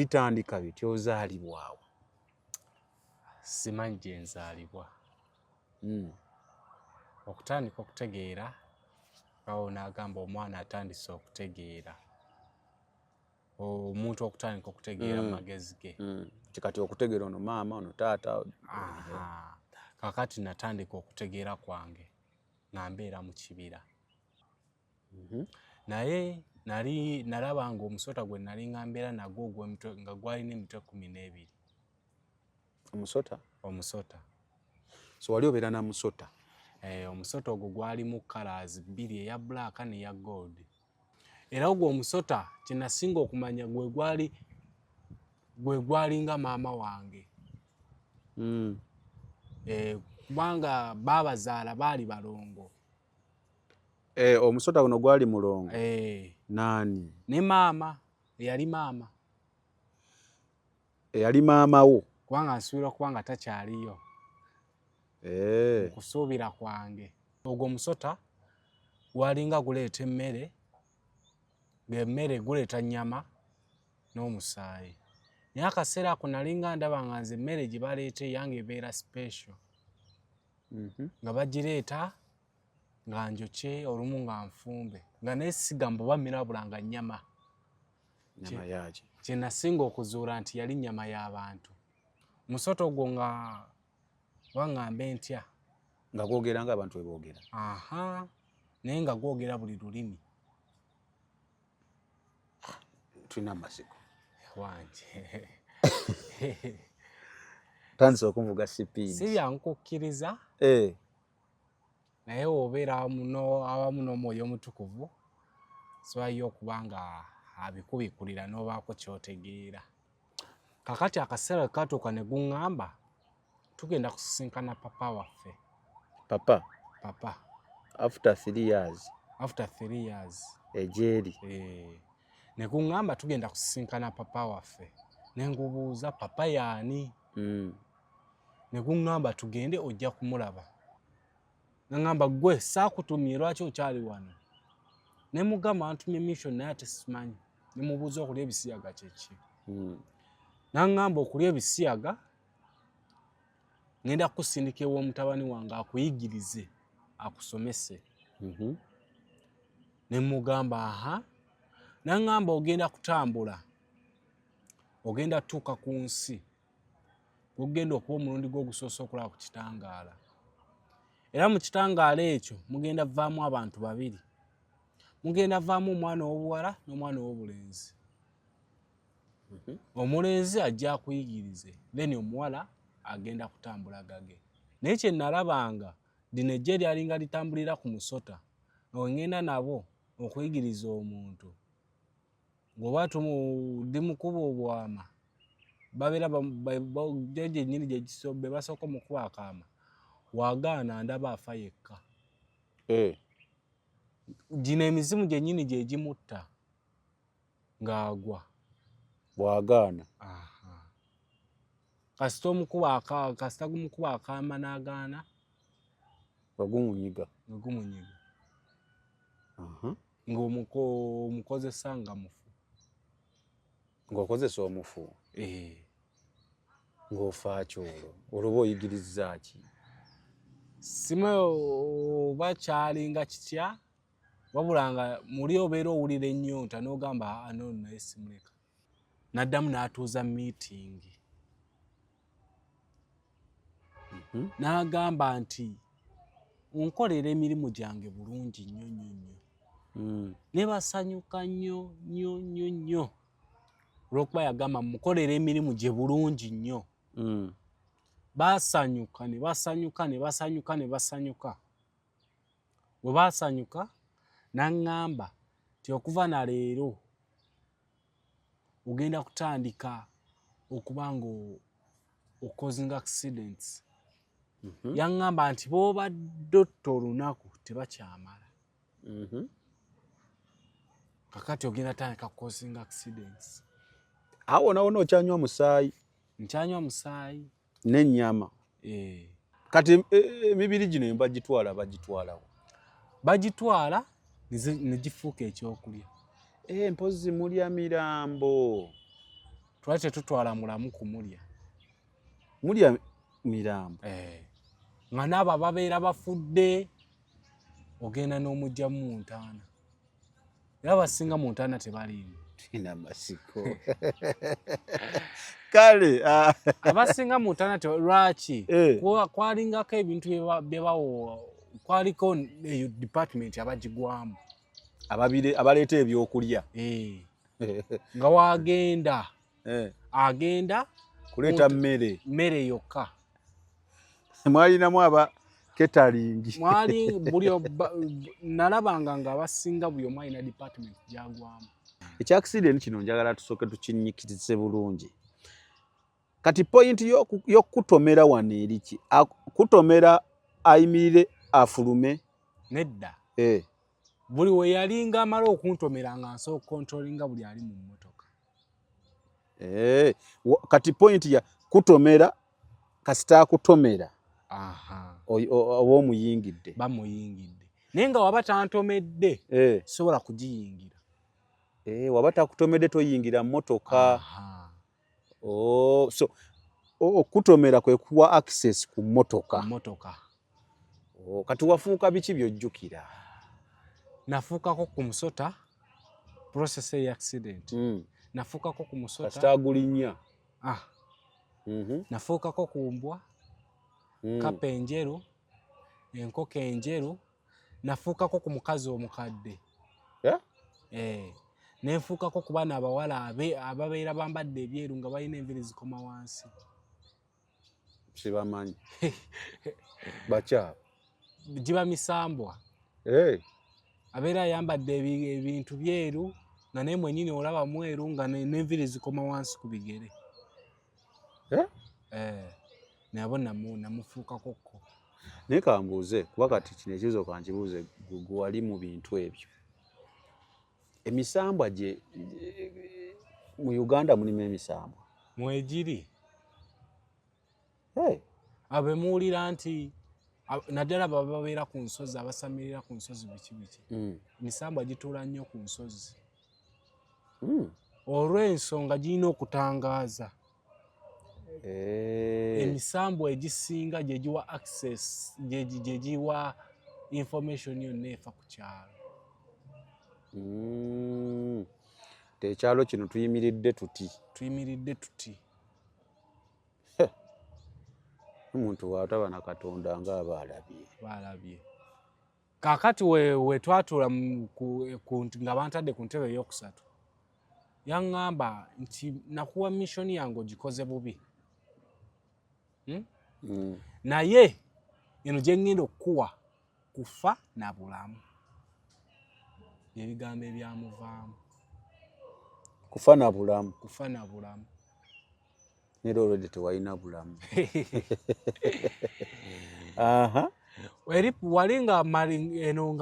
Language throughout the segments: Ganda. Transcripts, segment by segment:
bitandika bityo ozaalibwawo? Simanyi gye nzaalibwa. Okutandika okutegeera awo n'agamba omwana atandise okutegeera, omuntu okutandika okutegeera mu magezi ge. Kati okutegeera ono maama ono taata. Kakati natandika okutegeera kwange nga mbeera mu kibira. Naye nalaba nga omusota gwe nali nga mbeera nagwo nga gwalina emitwe 12. Omusota. So wali obeera na musota? Omusota ogwo gwali mu colors 2, eya black n'eya gold. Era ogwo omusota kye nasinga okumanya gwe gwali nga maama wange. Kubanga baabazaala baali balongo. Omusota guno gwali mulongo? Nani? Ne maama, eyali maama. Eyali maama wo? Kubanga nsuubira kubanga takyaliyo. Kusuubira kwange. Ogwo omusota gwalinga guleeta emmere, ng'emmere guleeta nnyama n'omusaayi. Naye akaseera ako nalinga ndaba nga nze emmere gye baleeta eyange ebeera special. Nga bagireeta nga njokye, olumu nga nfumbe, nga neesiga mbuba mirabulanga nnyama. Nnyama yaki? Kye nasinga okuzuula nti yali nnyama y'abantu. Musota ogwo nga waŋŋambe ntya. Nga gwogera ng'abantu bwe boogera? Naye nga gwogera buli lulimi. Tulina amasiko wange. Tandise okunvuga sipiidi. Si byankukkiriza. Naye obeera awamu n'Omwoyo Omutukuvu, sobayo okuba nga abikubikulira n'obaako ky'otegeera. Kakati akaseera katuuka ne guŋŋamba tugenda kusisinkana papa waffe. Papa? After 3 years? After 3 years. Ejeeri? Ne guŋŋamba tugenda kusisinkana papa waffe. Ne ngubuuza papa yaani? Ne guŋŋamba tugende ojja kumulaba. Ngamba gwe saakutumye lwaki okyali wano? Ne mugamba antumye mission naye ate simanyi. Ne mubuuza okulya ebisiyaga kyeki. N'aŋŋamba okulya ebisiyaga ngenda kukusindika ew'omutabani wange akuyigirize, akusomese. Ne mugamba n'aŋŋamba ogenda kutambula, ogenda tuuka ku nsi, ogenda okuba omulundi gw'ogusoose okulaba ku kitangaala. Era mu kitangaala ekyo mugenda vaamu abantu 2. Mugenda vaamu omwana ow'obuwala n'omwana ow'obulenzi. Omulenzi ajja akuyigirize, then omuwala agenda kutambula gage. Naye kye nalabanga lino eggye lyalinga litambulira ku musota, nga ngenda nabo okuyigiriza omuntu. Ng'oba ndi mukuba obwama, babeera gyennyini gye basooka omukuba akaama, wagaana ndaba afa yekka. Gino emizimu gyennyini gye gimutta ng'agwa. Bw'agaana? Kasita gumukuba akaama n'agaana, Gumunyiga. ng'omukozesa nga mufu. Ng'okozesa omufu? Ng'ofa ki olwo? Olwo oyigiriza ki? Simanyi oba kyalinga kitya, wabula nga muli obeera owulira ennyonta n'ogamba ano naye simuleka. N'addamu n'atuuza miitingi. N'agamba nti onkolera emirimu gyange bulungi nnyo. Ne basanyuka nnyo. Olw'okuba yagamba mukolera emirimu gye bulungi nnyo. Baasanyuka ne basanyuka. Bwe baasanyuka n'aŋŋamba nti okuva na leero ogenda kutandika okuba nga okozinga accidents. Yaŋŋamba nti b'obadde otta olunaku tebakyamala. Kakati ogenda tandika kukozinga accidents. Awo nawona okyanywa musaayi? Nkyanywa musaayi. N'ennyama? Kati emibiri gino bagitwala wa? Bagitwala ne gifuuka ekyokulya. Mpozi mulya mirambo? twali tetutwala mulamu kumulya. Mulya mirambo. Nga n'abo ababeera bafudde ogenda n'omujja mu ntaana. Era abasinga mu ntaana tebaliimu. Tina masiko. Kale. Abasinga mu ntaana lwaki? Kwalingako ebintu bye bawo, kwaliko department abagigwamu. Abaleeta ebyokulya. Nga wagenda. Agenda kuleeta mmere yokka. Mwalinamu aba catering. Mwali nalabanga nga abasinga buli omu alina department gyagwamu. Ekyakisidenti kino njagala tusooke tukinyikirize bulungi. Kati point y'okutomera wano eriki? Kutomera ayimirire afulume? Nedda. Buli we yalinga amala okuntomera nga nsobola okukontrolinga buli ali mu mmotoka. Kati point ya kutomera kasita akutomera. Oba omuyingidde. Bamuyingidde. Naye nga waba tantomedde sobola kugiyingira. Waba takutomedde toyingira mmotoka. So okutomera kwe kuwa access ku mmotoka. Kati wafuuka biki by'ojjukira? Nafuukako ku musota process ya accident. Nafuukako ku musota. Kasita agulinnya. Nafuukako ku mbwa. Kapa enjeru, enkoko enjeru. Nafuukako ku mukazi omukadde. Nenfuukako ku baana abawala ababeera bambadde ebyeru nga balina enviri zikoma wansi. Sibamanyi. Bakyala. Giba misambwa. Abeera ayambadde ebintu byeru nga naye mwennyini olaba mweru nga n'enviri zikoma wansi ku bigere. Nabo namufuukako ko. Naye kambuuze kuba kati kino ekibuuzo kankibuuze gwe wali mu bintu ebyo. Emisambwa mu Uganda mulimu emisambwa? Mwegiri. Abe muwulira nti naddala babeera ku nsozi, abasamirira ku nsozi biki. Emisambwa gituula nnyo ku nsozi. Olw'ensonga girina okutangaaza. Emisambwa egisinga gye giwa access, gye giwa information yonna efa ku kyalo. Ekyalo kino tuyimiridde tuti. Omuntu bw'ataba na Katonda ng'aba alabye. Kaakati we twatuula nga bantadde ku ntebe ey'okusatu, yaŋŋamba nti nakuwa mission yange ogikoze bubi. Naye eno gye ŋŋenda okukuwa kufa na bulamu. Ebigambo ebyamuvaamu. Kufa na bulamu. Nero already tewalina bulamu. Wali nga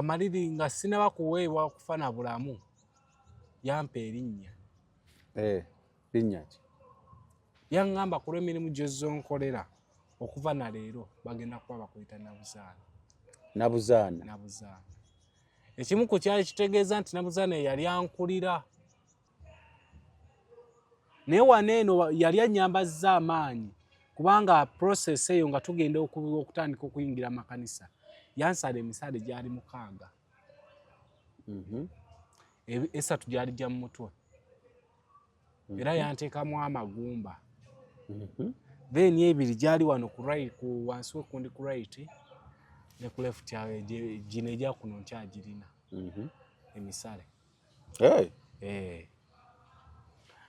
maliri nga sinaba kuweebwa kufa na bulamu, yampa erinnya. Linnya ki? Yaŋŋamba ku lw'emirimu gye zonkolera okuva na leero bagenda kuba bakuyita Nabuzaana. Ekimu ku kyali kitegeeza nti Nabuzaana yali ankulira. Naye wano eno yali annyambazza amaanyi kubanga process eyo nga tugenda okutandika okuyingira amakanisa yansala emisaala gyali 6. Esatu gyali gya mu mutwe. Era yanteekamu amagumba. Then 2 gyali wano ku wansi w'ekundi ku right ne ku left yawe gino ejja kuno nkyagirina. Emisale.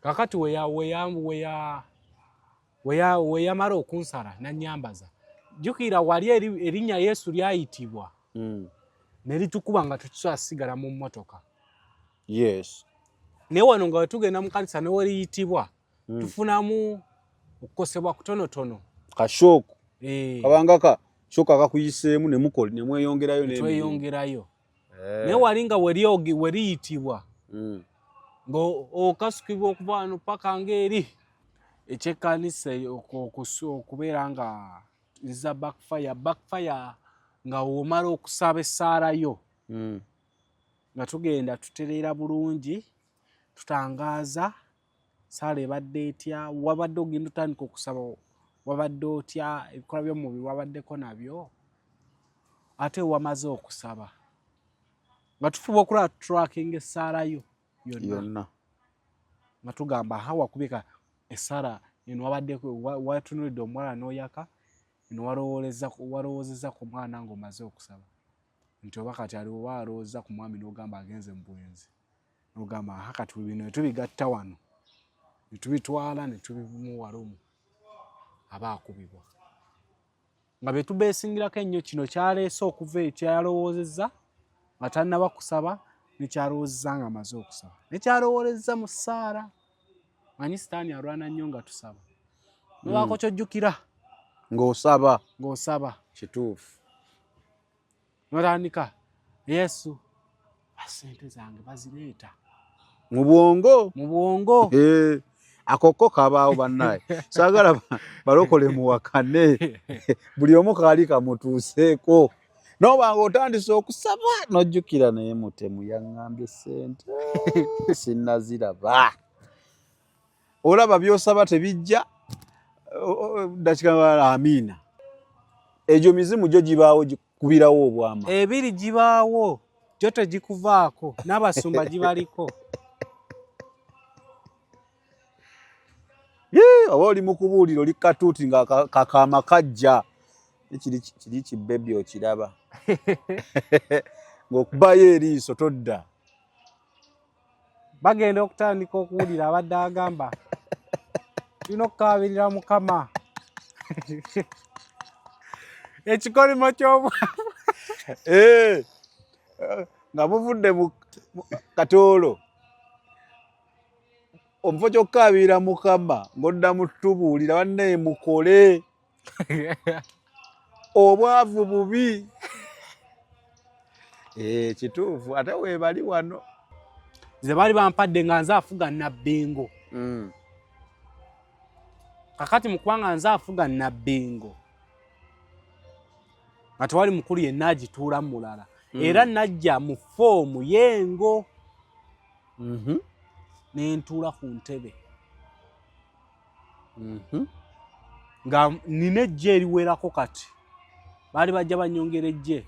Kakati weyamala okunsala nannyambaza. Jjukira wali erinnya Yesu lyayitibwa. Ne litukuba nga tukisobola sigala mu mmotoka. Yes. Naye wano nga wetugenda mu kanisa ne weriyitibwa tufunamu okukosebwa kutonotono. Kashooku. Kabanga shooka akakuyiseemu ne mweyongerayo n'emirimu. Tweyongerayo. Naye wali nga weriyitibwa. Ngo okasukibwa okuva wano paka ng'eri ekyekanisa okubeera nga nza backfire nga womala okusaba essaalayo nga tugenda tutereera bulungi tutangaaza Saala ebadde etya, wabadde ogenda otandika okusaba, wabadde otya, ebikola by'omubiri wabaddeko nabyo, ate wamaze okusaba nga tufuba okulaba tracking essaala yo yonna nga tugamba wakubika essaala eno wabaddeko watunulidde omuwala n'oyaka eno walowoozezza ku mwana ng'omaze okusaba nti oba kati aliwo oba alowoozezza ku mwami n'ogamba agenze mu bwenzi n'ogamba kati bino ne tubigatta wano ne tubitwala ne tubimuwala omu aba akubibwa nga bye tubeesingirako ennyo kino kyaleese okuva ekyalowoozezza nga tannaba kusaba nekyalowoozezza nga amaze okusaba nekyalowoolezza mu ssaala manyi sitaani alwana nnyo nga tusaba nobaako kyojjukira ng'osaba kituufu notandika Yesu basente zange bazireeta mu bwongo akokko kabaawo bannaye saagala balokole muwakane buli omu kaali kamutuuseeko nobanga otandise okusaba nojjukira naye mutemu yaŋŋambye sente sinnaziraba olaba byosaba tebijja dakika amiina egyo mizimu gyo gibaawo gikubirawo obwama ebiri gibaawo gyo tegikuvaako n'abasumba gibaliko oba oli mu kubuulira oli katuuti nga kakaama kajja kiri kibbebi okiraba ng'okubayo eriiso todda bagenda okutandika okuwulira abadde agamba tulina okukaabirira Mukama ekikolimo ky'obwavu nga muvudde mu katoolo omufo ky'okukaabirira Mukama ng'oddamu tubuulira bannaye mukole obwavu bubi kituufu ate weebali wano ze baali bampadde nga nze afuga Nabbingo kakati mu kubanga nze afuga Nabbingo nga tewali mukulu yenna agituula mulala era najja mu foomu y'engo nentuula ku ntebe nga nina ejje eriwerako kati baali bajja banyongera ejje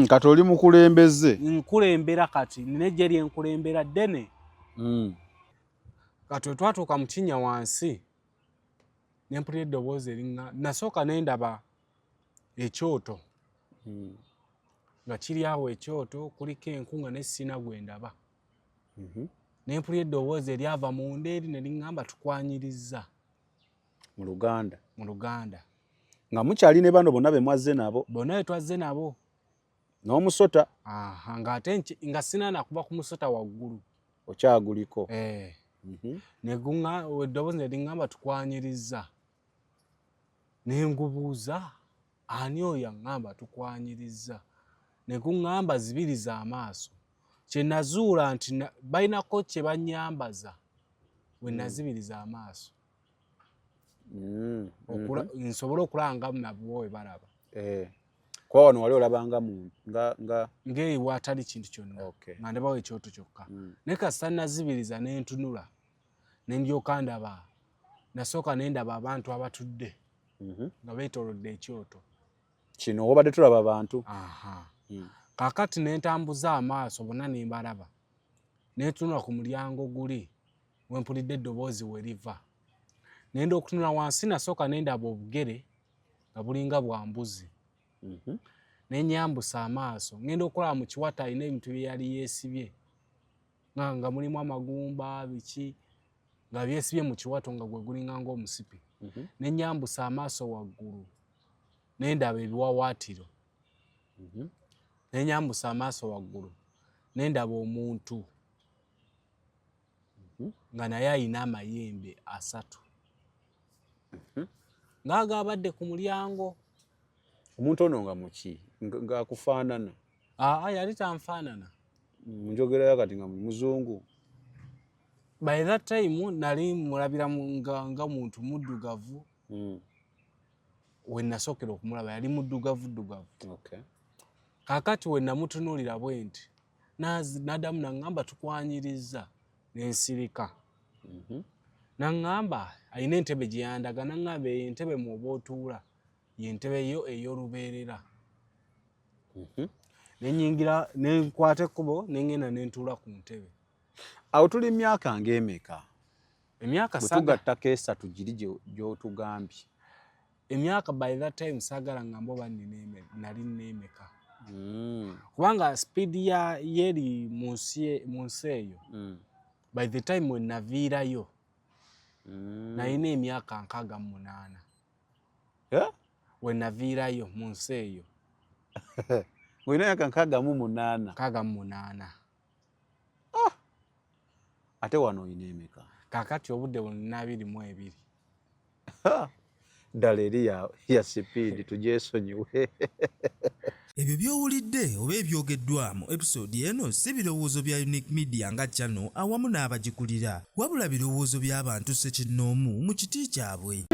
kati oli mukulembeze nkulembera kati nina ejje lyenkulembera ddene kati we twatuuka mu kinnya wansi nempulira eddoboozi eringa nasooka nendaba ekyoto nga kiri awo ekyoto kuliko enku nga nessina gwendaba nempulira eddoboozi eryava munda eri ne liŋŋamba tukwanyirizza mu Luganda nga mukyali ne bano bonna be mwazze nabo bonna be twazze nabo n'omusota ng'ate nga sinaana kuba ku musota waggulu okyaguliko eddoboozi ne liŋŋamba tukwanyirizza ne ngubuuza ani oyo aŋŋamba tukwanyirizza ne kuŋŋamba zibiriza amaaso kye nazuula nti balinako kye bannyambaza we nazibiriza amaaso nsobole okulanga nabwo we balaba kwa wano wali olabanga ng'eyo atali kintu kyonna nga ndabawo ekyoto kyokka naye kasita nazibiriza ne ntunula ne ndyoka ndaba nasooka ne ndaba abantu abatudde nga beetoolodde ekyoto kino obadde tulaba abantu kaakati ne ntambuza amaaso bonna ne mbalaba ne ntunula ku mulyango guli we mpulidde eddoboozi we liva nenda okutunula wansi nasooka ne ndaba obugere nga bulinga bwa mbuzi ne nyambusa amaaso ngenda okulaba mu kiwata alina ebintu bye yali yeesibye nga mulimu amagumba biki nga byesibye mu kiwato nga gwe gulinga ng'omusipi ne nyambusa amaaso waggulu ne ndaba ebiwawaatiro ne nyambusa amaaso waggulu ne ndaba omuntu nga naye ayina amayembe 3 ng'agabadde ku mulyango. Omuntu ono nga muki ng'akufaanana? Yali tanfaanana. Njogera yakati nga muzungu. By that time nali mulabira nga muntu muddugavu. We nasookera okumulaba yali muddugavu. Okay. Kakati we namutunuulira bwe nti n'addamu n'aŋŋamba tukwanyirizza n'ensirika. Nangamba ayina entebe gye yandaga nangamba entebe mwoba otuula yentebe yo ey'olubeerera. Nenyingira nenkwata ekkubo nengenda nentuula ku ntebe. Awo tuli myaka ng'emeka? Emyaka tugatta esatu giri gy'otugambye. Emyaka by that time sagala ngambo nali nemeka. Kubanga speed ya yeri munsi eyo. By the time when naviirayo nalina emyaka 68. When naviirayo munsi eyo. Ng'olina emyaka 68? 68. Ate wano oyina emeka? Kakati obudde bwonna 22. Ddala eri ya sipiidi tugyesonyiwe. Ebyo by'owulidde oba ebyogeddwa mu episode eno si birowoozo bya Unique Media nga channel awamu n'abagikulira, wabula birowoozo by'abantu ssekinnoomu mu kiti kyabwe.